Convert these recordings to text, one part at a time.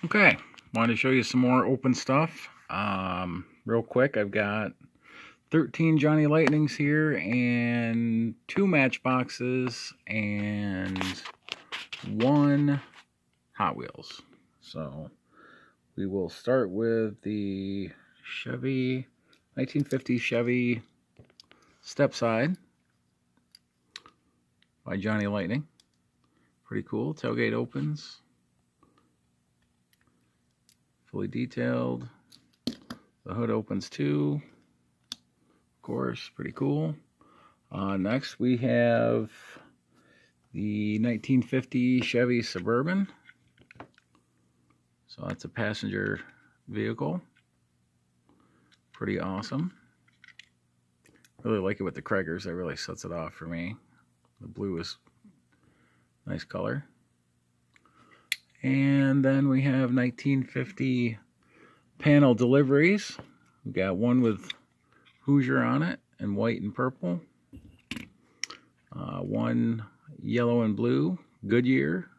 Okay, wanted to show you some more open stuff. Real quick, I've got 13 Johnny Lightnings here and 2 Matchboxes and 1 Hot Wheels. So we will start with the Chevy, 1950 Chevy Stepside by Johnny Lightning. Pretty cool. Tailgate opens. Fully detailed. The hood opens too. Of course, pretty cool. Next we have the 1950 Chevy Suburban. So that's a passenger vehicle. Pretty awesome. Really like it with the Craigers. That really sets it off for me. The blue is nice color. And then we have 1950 panel deliveries. We got one with Hoosier on it in white and purple. One yellow and blue, Goodyear.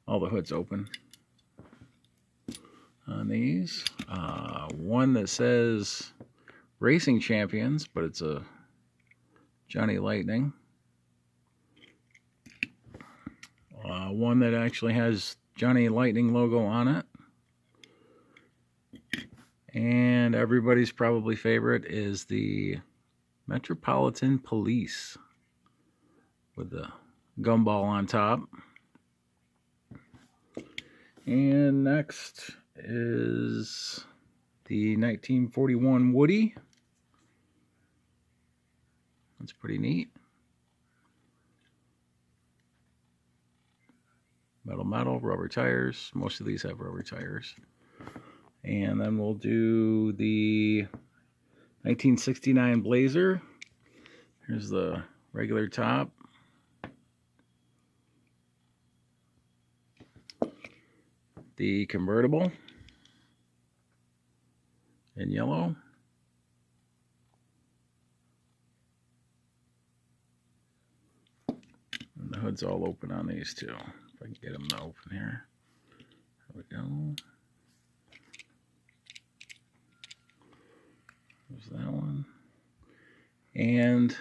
All the hoods open on these. One that says Racing Champions, but it's a Johnny Lightning. One that actually has Johnny Lightning logo on it. And everybody's probably favorite is the Metropolitan Police with the gumball on top. And next is the 1941 Woody. That's pretty neat. Metal, rubber tires. Most of these have rubber tires. And then we'll do the 1969 Blazer. Here's the regular top. The convertible in yellow. And the hood's all open on these too. If I can get them to open here. There we go. There's that one. And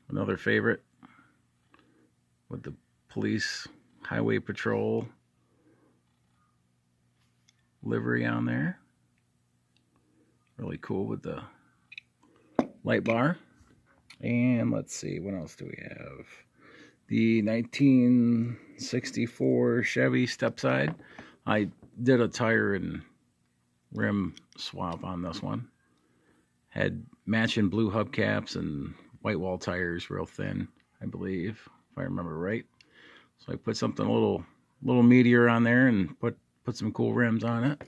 another favorite with the police highway patrol livery on there. Really cool with the light bar. And let's see, what else do we have? The 1964 Chevy Stepside. I did a tire and rim swap on this one. Had matching blue hubcaps and white wall tires, real thin, I believe, if I remember right. So I put something a little meatier on there and put some cool rims on it.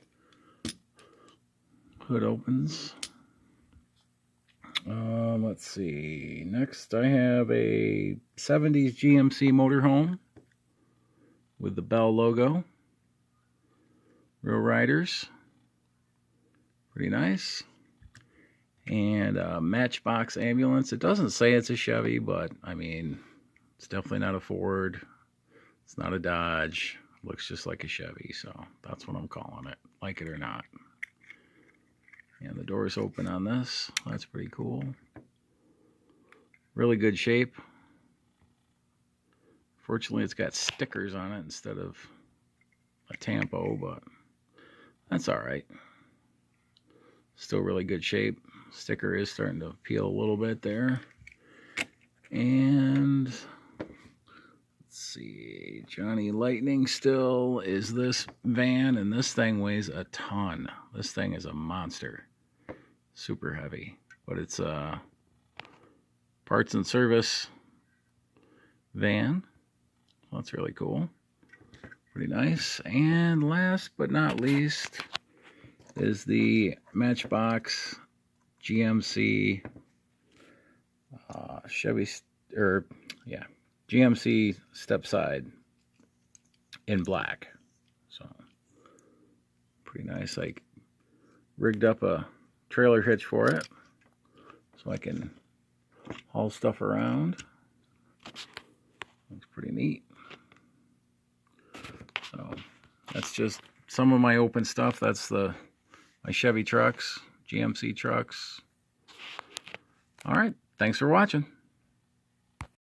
Hood opens. Let's see. Next, I have a 70s GMC motorhome with the Bell logo. Real Riders. Pretty nice. And a Matchbox ambulance. It doesn't say it's a Chevy, but I mean, it's definitely not a Ford. It's not a Dodge. It looks just like a Chevy, so that's what I'm calling it, like it or not. And the door's open on this. That's pretty cool. Really good shape. Fortunately, it's got stickers on it instead of a tampo, but that's all right. Still really good shape. Sticker is starting to peel a little bit there. And let's see, Johnny Lightning still is this van, and this thing weighs a ton. This thing is a monster. Super heavy, but it's a parts and service van. That's really cool. Pretty nice. And last but not least is the Matchbox GMC GMC Stepside in black. So pretty nice. I rigged up a trailer hitch for it so I can haul stuff around. Looks pretty neat. So That's just some of my open stuff. That's my Chevy Trucks, GMC trucks. All right, thanks for watching.